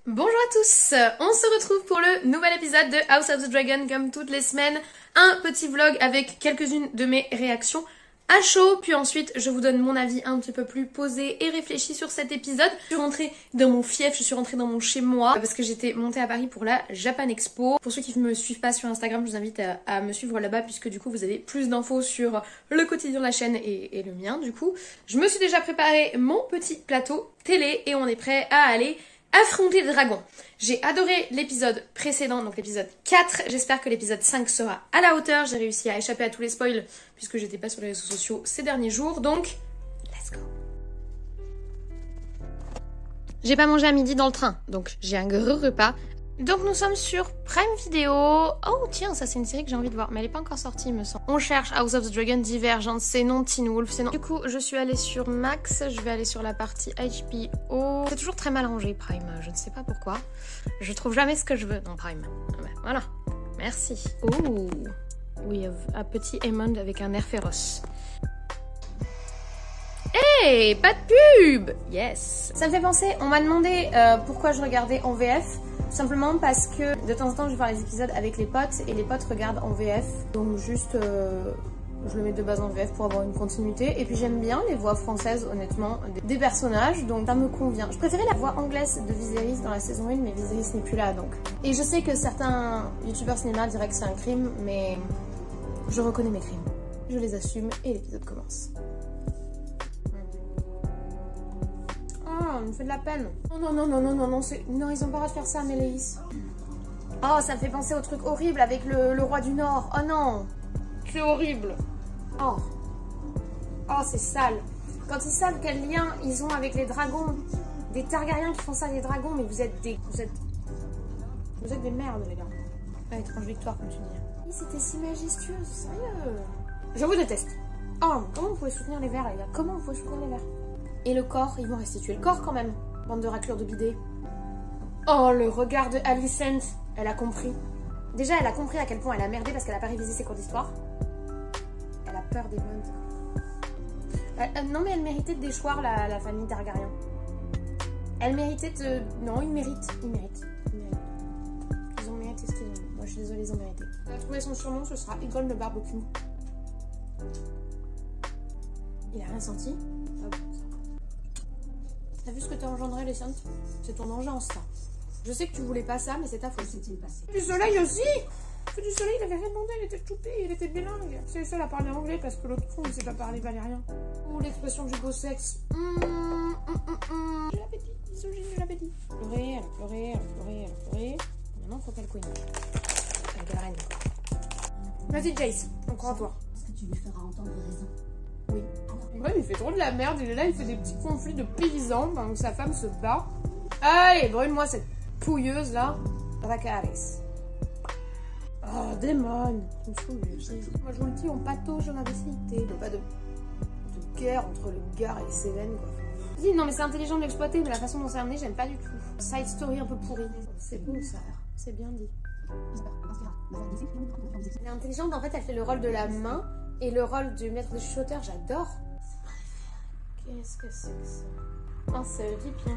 Bonjour à tous, on se retrouve pour le nouvel épisode de House of the Dragon comme toutes les semaines. Un petit vlog avec quelques-unes de mes réactions à chaud, puis ensuite je vous donne mon avis un petit peu plus posé et réfléchi sur cet épisode. Je suis rentrée dans mon fief, je suis rentrée dans mon chez-moi parce que j'étais montée à Paris pour la Japan Expo. Pour ceux qui ne me suivent pas sur Instagram, je vous invite à me suivre là-bas puisque du coup vous avez plus d'infos sur le quotidien de la chaîne et le mien du coup. Je me suis déjà préparé mon petit plateau télé et on est prêt à aller affronter les dragons. J'ai adoré l'épisode précédent, donc l'épisode 4. J'espère que l'épisode 5 sera à la hauteur. J'ai réussi à échapper à tous les spoils puisque j'étais pas sur les réseaux sociaux ces derniers jours. Donc, let's go. J'ai pas mangé à midi dans le train, donc j'ai un gros repas. Donc nous sommes sur Prime Video. Oh tiens, ça c'est une série que j'ai envie de voir, mais elle est pas encore sortie il me semble. On cherche House of the Dragon, Divergente, c'est non, Teen Wolf, c'est non. Du coup, je suis allée sur Max, je vais aller sur la partie HBO. C'est toujours très mal rangé Prime, je ne sais pas pourquoi. Je trouve jamais ce que je veux dans Prime. Ouais, voilà, merci. Oh, oui, un petit Aemond avec un air féroce. Hey, pas de pub! Yes! Ça me fait penser, on m'a demandé pourquoi je regardais en VF. Simplement parce que de temps en temps je vais voir les épisodes avec les potes et les potes regardent en VF. Donc juste je le mets de base en VF pour avoir une continuité. Et puis j'aime bien les voix françaises honnêtement des personnages, donc ça me convient. Je préférais la voix anglaise de Viserys dans la saison 1 mais Viserys n'est plus là donc. Et je sais que certains youtubeurs cinéma diraient que c'est un crime, mais je reconnais mes crimes. Je les assume et l'épisode commence. Oh, il me fait de la peine. Non, non, non, non, non, non, non, ils ont pas le droit de faire ça, Méléis. Oh, ça me fait penser au truc horrible avec le roi du Nord. Oh non, c'est horrible. Oh, oh, c'est sale. Quand ils savent quel lien ils ont avec les dragons, des Targaryens qui font ça à des dragons, mais vous êtes des merdes, les gars. Ah, étrange victoire, comme tu dis. C'était si majestueux, sérieux. Je vous déteste. Oh, comment vous pouvez soutenir les verts, les gars? Comment vous pouvez soutenir les verts? Et le corps, ils vont restituer le corps quand même. Bande de raclures de bidet. Oh, le regard de Alicent. Elle a compris. Déjà, elle a compris à quel point elle a merdé parce qu'elle a pas révisé ses cours d'histoire. Elle a peur des mondes. Non, mais elle méritait de déchoir la famille Targaryen. Elle méritait de... Non, ils méritent. Ils méritent. Ils ont mérité ce qu'ils ont. Moi, je suis désolée, ils ont mérité. Elle a trouvé son surnom, ce sera Egon le barbecue. Il a rien senti. T'as vu ce que t'as engendré, les Saintes? C'est ton engeance, ça. Je sais que tu voulais pas ça, mais c'est ta faute. Du soleil aussi! Du soleil, il avait rien demandé, il était choupé, il était bilingue. C'est le seul à parler anglais parce que l'autre con, il sait pas parler valérien. Ou l'expression du beau sexe. Je l'avais dit, misogyne, je l'avais dit. Elle a pleuré. Maintenant, faut qu'elle couine. Avec la reine. Vas-y, Jace, on croit en toi. Est-ce que tu lui feras entendre raison? Oui. Ouais, il fait trop de la merde, il est là, il fait des petits conflits de paysans pendant que sa femme se bat. Allez, brûle-moi cette pouilleuse là. Dracarys. Oh, démon. Moi je vous le dis, on patauge dans la cité. Pas de guerre entre le Gard et les Cévennes quoi. Dis, non mais c'est intelligent de l'exploiter, mais la façon dont c'est amené, j'aime pas du tout. Side story un peu pourri. C'est beau ça, c'est bien dit. Elle est intelligente, en fait elle fait le rôle de la main. Et le rôle du maître de chuchoteur, j'adore. Qu'est-ce que c'est que ça? Oh, c'est bien.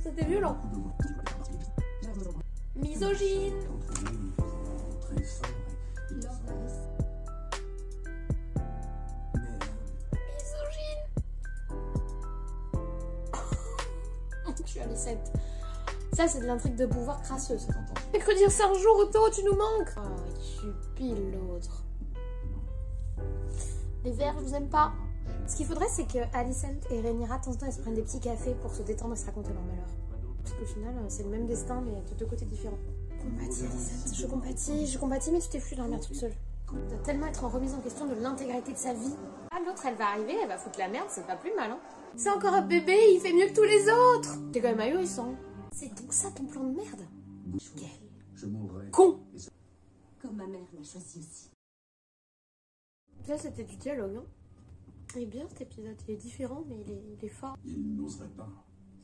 C'était violent. Misogyne. Je suis Alicent. Ça, c'est de l'intrigue de pouvoir crasseuse. J'ai cru dire ça un jour, Otto, tu nous manques. Oh, il pile l'autre. Les verts, je vous aime pas. Ce qu'il faudrait, c'est que Alicent et Rhaenyra, de temps en temps, elles se prennent des petits cafés pour se détendre et se raconter leur malheur. Parce qu'au final, c'est le même destin, mais de deux côtés différents. Compatis, Alicent. Je compatis, mais tu t'es foutu dormir toute seule. Elle doit tellement être en remise en question de l'intégralité de sa vie. Ah, l'autre, elle va arriver, elle va foutre la merde, c'est pas plus mal, hein. C'est encore un bébé, il fait mieux que tous les autres. C'est quand même ahurissant. C'est donc ça ton plan de merde? Quel con. Comme ma mère m'a choisi aussi. Ça, c'était du dialogue, hein. Il est bien cet épisode, il est différent, mais il est fort. Il n'oserait pas.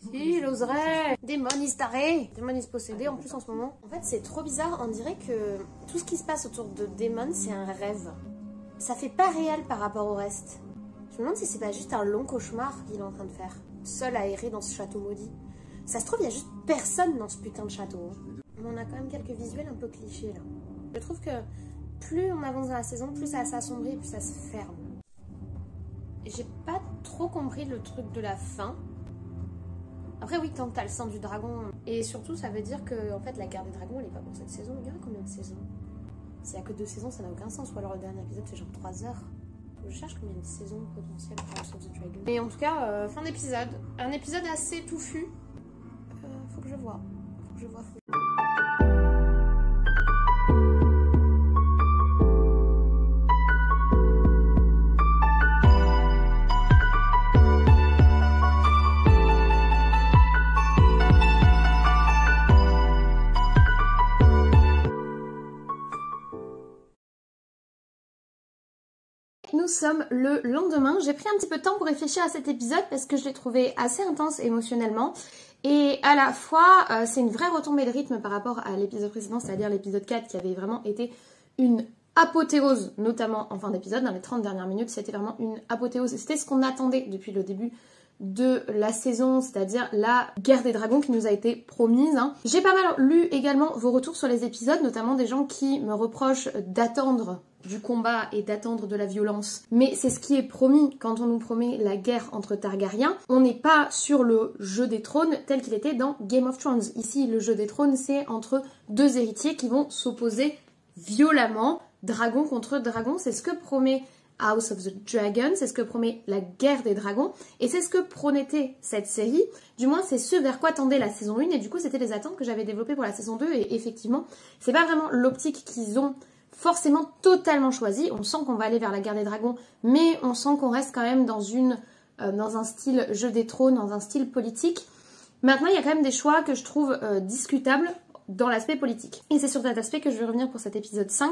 Si, il oserait. Démonis taré. Démonis possédé en plus en ce moment. En fait, c'est trop bizarre. On dirait que tout ce qui se passe autour de Damon, c'est un rêve. Ça fait pas réel par rapport au reste. Je me demande si c'est pas juste un long cauchemar qu'il est en train de faire. Seul à errer dans ce château maudit. Ça se trouve, il y a juste personne dans ce putain de château. Mais on a quand même quelques visuels un peu clichés là. Je trouve que plus on avance dans la saison, plus ça s'assombrit et plus ça se ferme. J'ai pas trop compris le truc de la fin. Après oui, tant que t'as le sang du dragon. Et surtout, ça veut dire que en fait, la guerre des dragons, elle est pas pour cette saison. Il y en a combien de saisons? S'il y a que 2 saisons, ça n'a aucun sens. Ou alors le dernier épisode, c'est genre 3 heures. Je cherche combien de saisons potentielles pour House of the Dragon. Mais en tout cas, fin d'épisode. Un épisode assez touffu. Faut que je vois. Nous sommes le lendemain. J'ai pris un petit peu de temps pour réfléchir à cet épisode parce que je l'ai trouvé assez intense émotionnellement. Et à la fois, c'est une vraie retombée de rythme par rapport à l'épisode précédent, c'est-à-dire l'épisode 4 qui avait vraiment été une apothéose, notamment en fin d'épisode. Dans les 30 dernières minutes, c'était vraiment une apothéose. C'était ce qu'on attendait depuis le début de la saison, c'est-à-dire la guerre des dragons qui nous a été promise. J'ai pas mal lu également vos retours sur les épisodes, notamment des gens qui me reprochent d'attendre du combat et d'attendre de la violence. Mais c'est ce qui est promis quand on nous promet la guerre entre Targaryens. On n'est pas sur le jeu des trônes tel qu'il était dans Game of Thrones. Ici, le jeu des trônes, c'est entre 2 héritiers qui vont s'opposer violemment, dragon contre dragon. C'est ce que promet House of the Dragon, c'est ce que promet la guerre des dragons, et c'est ce que promettait cette série. Du moins, c'est ce vers quoi tendait la saison 1, et du coup, c'était les attentes que j'avais développées pour la saison 2, et effectivement, c'est pas vraiment l'optique qu'ils ont forcément totalement choisi. On sent qu'on va aller vers la guerre des dragons, mais on sent qu'on reste quand même dans un style jeu des trônes, dans un style politique. Maintenant, il y a quand même des choix que je trouve discutables dans l'aspect politique. Et c'est sur cet aspect que je vais revenir pour cet épisode 5,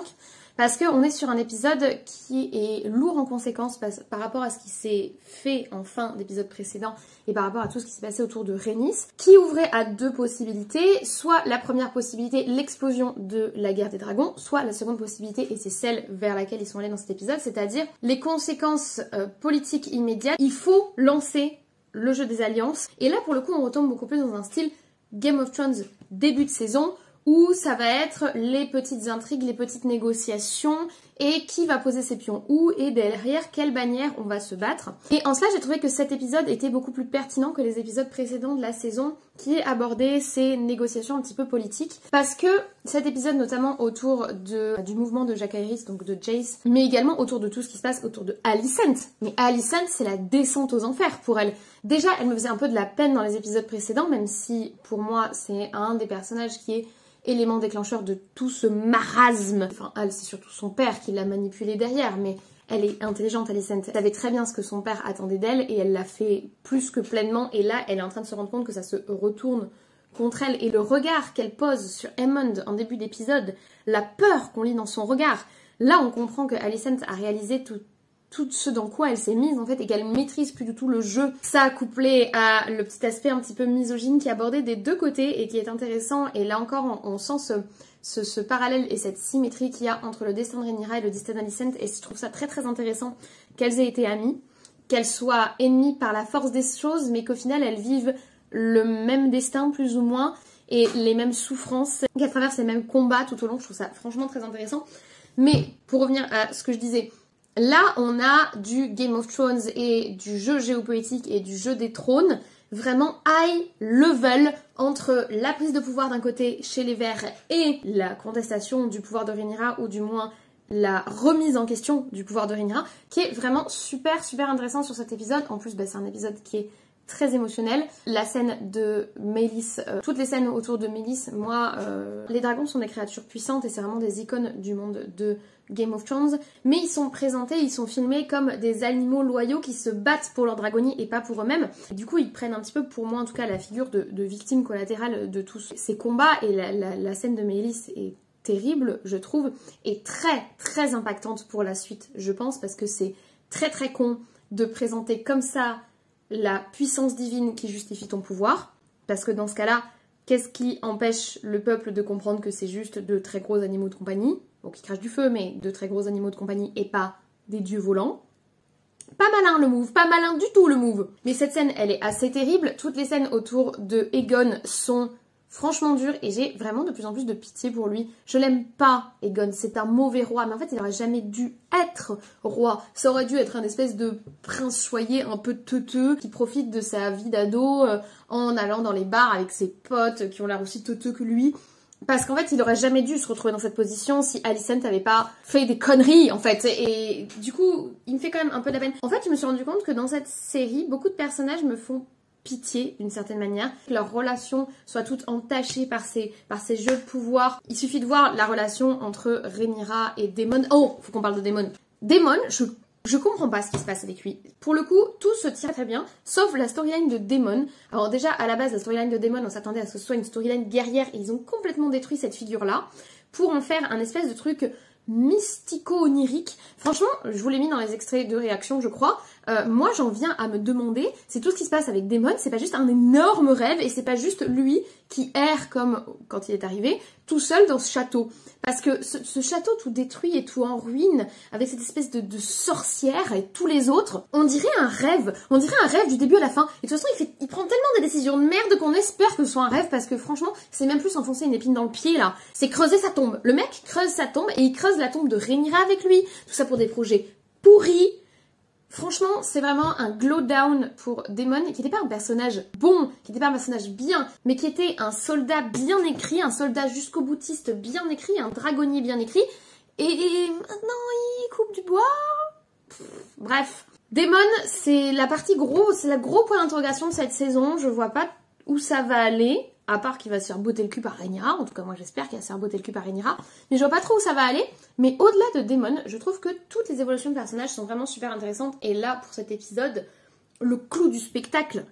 parce qu'on est sur un épisode qui est lourd en conséquences par rapport à ce qui s'est fait en fin d'épisode précédent et par rapport à tout ce qui s'est passé autour de Rhaenys, qui ouvrait à 2 possibilités, soit la première possibilité, l'explosion de la guerre des dragons, soit la seconde possibilité, et c'est celle vers laquelle ils sont allés dans cet épisode, c'est-à-dire les conséquences politiques immédiates. Il faut lancer le jeu des alliances, et là pour le coup on retombe beaucoup plus dans un style Game of Thrones début de saison, où ça va être les petites intrigues, les petites négociations, et qui va poser ses pions où, et derrière quelle bannière on va se battre. Et en cela, j'ai trouvé que cet épisode était beaucoup plus pertinent que les épisodes précédents de la saison, qui abordaient ces négociations un petit peu politiques. Parce que cet épisode, notamment autour du mouvement de Jaehaerys, donc de Jace, mais également autour de tout ce qui se passe autour de Alicent. Mais Alicent, c'est la descente aux enfers pour elle. Déjà, elle me faisait un peu de la peine dans les épisodes précédents, même si, pour moi, c'est un des personnages qui est élément déclencheur de tout ce marasme. Enfin, elle, c'est surtout son père qui l'a manipulée derrière, mais elle est intelligente, Alicent. Elle savait très bien ce que son père attendait d'elle et elle l'a fait plus que pleinement. Et là, elle est en train de se rendre compte que ça se retourne contre elle. Et le regard qu'elle pose sur Aemond en début d'épisode, la peur qu'on lit dans son regard, là, on comprend que Alicent a réalisé tout ce dans quoi elle s'est mise en fait et qu'elle maîtrise plus du tout le jeu. Ça couplé à le petit aspect un petit peu misogyne qui est abordé des 2 côtés et qui est intéressant, et là encore on sent ce parallèle et cette symétrie qu'il y a entre le destin de Rhaenyra et le destin d'Alicent, et je trouve ça très très intéressant qu'elles aient été amies, qu'elles soient ennemies par la force des choses, mais qu'au final elles vivent le même destin plus ou moins et les mêmes souffrances, qu'elles traversent les mêmes combats tout au long. Je trouve ça franchement très intéressant. Mais pour revenir à ce que je disais, là, on a du Game of Thrones et du jeu géopolitique et du jeu des trônes vraiment high level entre la prise de pouvoir d'un côté chez les Verts et la contestation du pouvoir de Rhaenyra, ou du moins la remise en question du pouvoir de Rhaenyra, qui est vraiment super super intéressant sur cet épisode. En plus, c'est un épisode qui est très émotionnel. La scène de Mélys, toutes les scènes autour de Mélys, moi, les dragons sont des créatures puissantes et c'est vraiment des icônes du monde de Game of Thrones, mais ils sont présentés, ils sont filmés comme des animaux loyaux qui se battent pour leur dragonnie et pas pour eux-mêmes. Du coup, ils prennent un petit peu, pour moi en tout cas, la figure de victime collatérale de tous ces combats, et la scène de Mélys est terrible, je trouve, et très très impactante pour la suite, je pense, parce que c'est très très con de présenter comme ça la puissance divine qui justifie ton pouvoir, parce que dans ce cas-là, qu'est-ce qui empêche le peuple de comprendre que c'est juste de très gros animaux de compagnie, bon qui crachent du feu, mais de très gros animaux de compagnie et pas des dieux volants. Pas malin le move, pas malin du tout le move. Mais cette scène, elle est assez terrible. Toutes les scènes autour de Aegon sont franchement dures et j'ai vraiment de plus en plus de pitié pour lui. Je l'aime pas, Aegon, c'est un mauvais roi, mais en fait il aurait jamais dû être roi. Ça aurait dû être un espèce de prince choyé un peu teuteux qui profite de sa vie d'ado en allant dans les bars avec ses potes qui ont l'air aussi teuteux que lui. Parce qu'en fait, il aurait jamais dû se retrouver dans cette position si Alicent n'avait pas fait des conneries, en fait. Et du coup, il me fait quand même un peu de la peine. En fait, je me suis rendu compte que dans cette série, beaucoup de personnages me font pitié d'une certaine manière. Que leurs relations soient toutes entachées par ces jeux de pouvoir. Il suffit de voir la relation entre Rhaenyra et Daemon. Oh, faut qu'on parle de Daemon. Daemon, je comprends pas ce qui se passe avec lui. Pour le coup, tout se tient très bien, sauf la storyline de Daemon. Alors déjà, à la base, la storyline de Daemon, on s'attendait à ce que ce soit une storyline guerrière et ils ont complètement détruit cette figure-là pour en faire un espèce de truc mystico-onirique. Franchement, je vous l'ai mis dans les extraits de réaction, je crois. Moi, j'en viens à me demander, c'est tout ce qui se passe avec Daemon, c'est pas juste un énorme rêve et c'est pas juste lui qui erre comme quand il est arrivé, tout seul dans ce château. Parce que ce château tout détruit et tout en ruine, avec cette espèce de sorcière et tous les autres, on dirait un rêve. On dirait un rêve du début à la fin. Et de toute façon, il prend tellement des décisions de merde qu'on espère que ce soit un rêve parce que franchement, c'est même plus enfoncer une épine dans le pied là. C'est creuser sa tombe. Le mec creuse sa tombe et il creuse la tombe de Rhaenyra avec lui. Tout ça pour des projets pourris. Franchement, c'est vraiment un glow down pour Daemon, qui n'était pas un personnage bon, qui n'était pas un personnage bien, mais qui était un soldat bien écrit, un soldat jusqu'au boutiste bien écrit, un dragonnier bien écrit, et maintenant il coupe du bois. Bref. Daemon, c'est la partie gros, c'est le gros point d'interrogation de cette saison, je vois pas où ça va aller, à part qu'il va se faire botter le cul par Rhaenyra, en tout cas moi j'espère qu'il va se faire botter le cul par Rhaenyra, mais je vois pas trop où ça va aller, mais au-delà de Daemon, je trouve que toutes les évolutions de personnages sont vraiment super intéressantes, et là pour cet épisode, le clou du spectacle,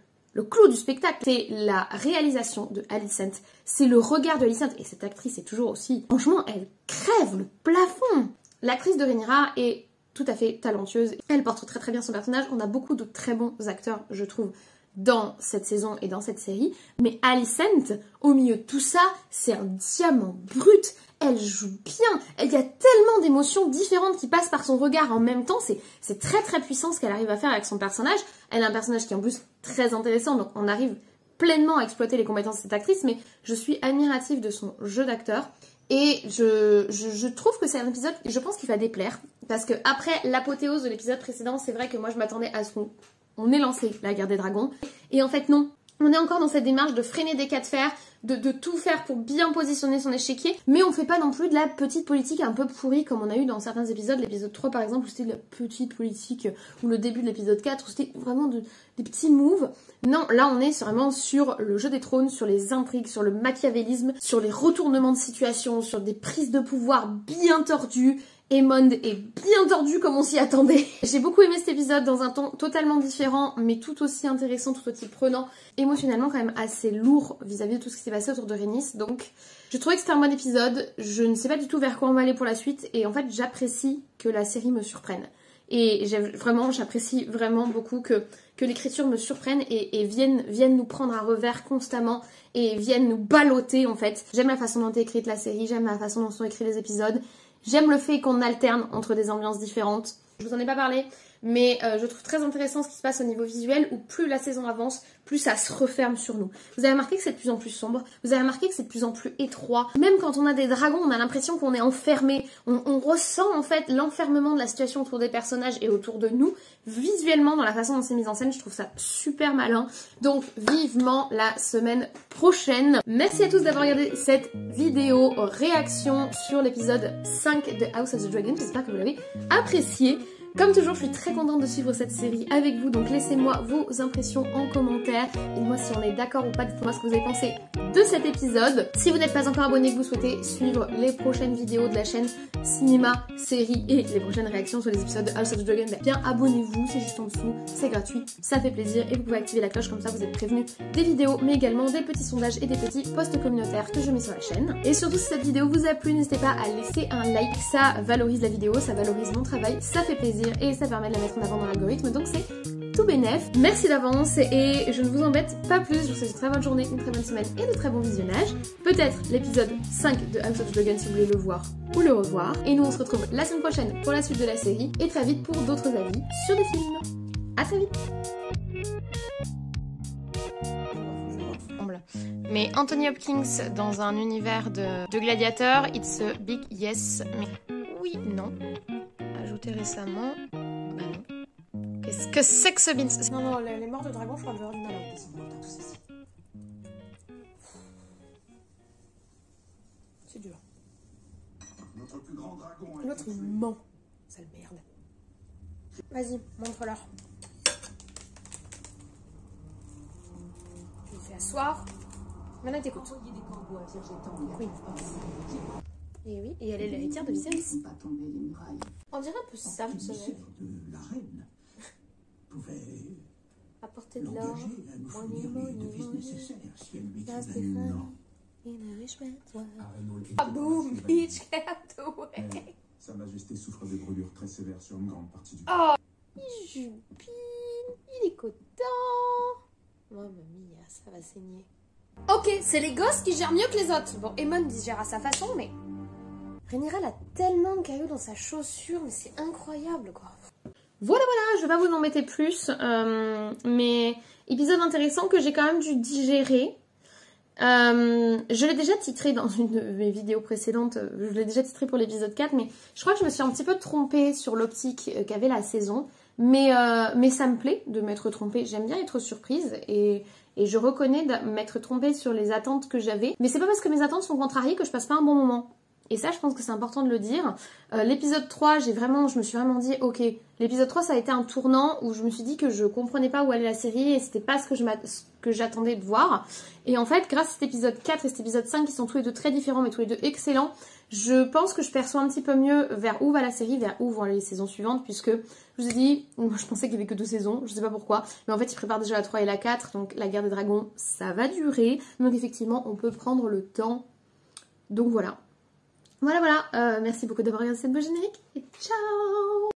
c'est la réalisation de Alicent, c'est le regard de Alicent, et cette actrice est toujours aussi, franchement elle crève le plafond. L'actrice de Rhaenyra est tout à fait talentueuse, elle porte très très bien son personnage, on a beaucoup de très bons acteurs je trouve, dans cette saison et dans cette série, mais Alicent, au milieu de tout ça, c'est un diamant brut, elle joue bien, il y a tellement d'émotions différentes qui passent par son regard en même temps, c'est très très puissant ce qu'elle arrive à faire avec son personnage, elle a un personnage qui est en plus très intéressant, donc on arrive pleinement à exploiter les compétences de cette actrice, mais je suis admirative de son jeu d'acteur, et je trouve que c'est un épisode, je pense qu'il va déplaire, parce que après l'apothéose de l'épisode précédent, c'est vrai que moi je m'attendais à ce qu'on ait lancé la guerre des dragons. Et en fait non, on est encore dans cette démarche de freiner des cas de fer, de tout faire pour bien positionner son échiquier, mais on fait pas non plus de la petite politique un peu pourrie comme on a eu dans certains épisodes, l'épisode 3 par exemple où c'était de la petite politique, ou le début de l'épisode 4 où c'était vraiment des petits moves. Non, là on est vraiment sur le jeu des trônes, sur les intrigues, sur le machiavélisme, sur les retournements de situation, sur des prises de pouvoir bien tordues. Aemond est bien tordu comme on s'y attendait. J'ai beaucoup aimé cet épisode dans un ton totalement différent, mais tout aussi intéressant, tout aussi prenant, émotionnellement quand même assez lourd vis-à-vis de tout ce qui s'est passé autour de Rhaenys. Donc je trouvais que c'était un bon épisode, je ne sais pas du tout vers quoi on va aller pour la suite, et en fait j'apprécie que la série me surprenne. Et j'apprécie vraiment beaucoup que l'écriture me surprenne et vienne nous prendre à revers constamment et vienne nous balloter en fait. J'aime la façon dont est écrite la série, j'aime la façon dont sont écrits les épisodes. J'aime le fait qu'on alterne entre des ambiances différentes. Je vous en ai pas parlé, mais je trouve très intéressant ce qui se passe au niveau visuel où plus la saison avance, plus ça se referme sur nous. Vous avez remarqué que c'est de plus en plus sombre, vous avez remarqué que c'est de plus en plus étroit. Même quand on a des dragons, on a l'impression qu'on est enfermé. On ressent en fait l'enfermement de la situation autour des personnages et autour de nous. Visuellement, dans la façon dont c'est mis en scène, je trouve ça super malin. Donc vivement la semaine prochaine. Merci à tous d'avoir regardé cette vidéo réaction sur l'épisode 5 de House of the Dragon. J'espère que vous l'avez apprécié. Comme toujours, je suis très contente de suivre cette série avec vous, donc laissez-moi vos impressions en commentaire. Et moi, si on est d'accord ou pas, dites-moi ce que vous avez pensé de cet épisode. Si vous n'êtes pas encore abonné et que vous souhaitez suivre les prochaines vidéos de la chaîne cinéma, série et les prochaines réactions sur les épisodes de House of the Dragon, bien abonnez-vous, c'est juste en dessous, c'est gratuit, ça fait plaisir et vous pouvez activer la cloche comme ça vous êtes prévenus des vidéos, mais également des petits sondages et des petits posts communautaires que je mets sur la chaîne. Et surtout, si cette vidéo vous a plu, n'hésitez pas à laisser un like, ça valorise la vidéo, ça valorise mon travail, ça fait plaisir et ça permet de la mettre en avant dans l'algorithme, donc c'est tout bénef. Merci d'avance et je ne vous embête pas plus. Je vous souhaite une très bonne journée, une très bonne semaine et de très bons visionnages. Peut-être l'épisode 5 de House of the Dragon si vous voulez le voir ou le revoir. Et nous on se retrouve la semaine prochaine pour la suite de la série et très vite pour d'autres avis sur des films. À très vite. Mais Anthony Hopkins dans un univers de gladiateurs, it's a big yes. Mais oui, non. Ajouté récemment. Bah non. Qu'est-ce que c'est que ce bins? Non, les morts de dragon, je crois que je vais avoir du mal avec les immortels, tout ceci. C'est dur. Notre plus grand dragon. L'autre il ment. Sale merde. Vas-y, montre-leur. Je le fais asseoir. Maintenant, t'écoute. Envoyer des corbeaux à Virgétan, Oui. Et oui, et elle est l'héritière de Viserys. pas tomber les murailles. On dirait un peu Sam, ce mec. De la reine pouvait Apporter de l'or. l'engager à nous fournir les devises nécessaires si elle lui That's disait the non. In a rich man's world. Arenol Ah boum, bitch, get away. Mais Sa Majesté souffre de brûlures très sévères sur une grande partie du Oh, il jupine, il est content. Mamma mia, ça va saigner. Ok, c'est les gosses qui gèrent mieux que les autres. Bon, Aemon il gère à sa façon, mais... Rhaenyra a tellement de cailloux dans sa chaussure, mais c'est incroyable, quoi. Voilà, je vais pas vous embêter plus, mais épisode intéressant que j'ai quand même dû digérer. Je l'ai déjà titré dans une de mes vidéos précédentes, je l'ai déjà titré pour l'épisode 4, mais je crois que je me suis un petit peu trompée sur l'optique qu'avait la saison. Mais ça me plaît de m'être trompée, j'aime bien être surprise et je reconnais de m'être trompée sur les attentes que j'avais. Mais c'est pas parce que mes attentes sont contrariées que je passe pas un bon moment. Et ça, je pense que c'est important de le dire. L'épisode 3, je me suis vraiment dit, ok, l'épisode 3, ça a été un tournant où je me suis dit que je comprenais pas où allait la série et c'était pas ce que j'attendais de voir. Et en fait, grâce à cet épisode 4 et cet épisode 5 qui sont tous les deux très différents mais tous les deux excellents, je pense que je perçois un petit peu mieux vers où va la série, vers où vont aller les saisons suivantes, puisque je vous ai dit, moi je pensais qu'il n'y avait que 2 saisons, je sais pas pourquoi, mais en fait ils préparent déjà la 3 et la 4, donc la guerre des dragons, ça va durer, donc effectivement on peut prendre le temps, donc voilà. Merci beaucoup d'avoir regardé cette beau générique, et ciao!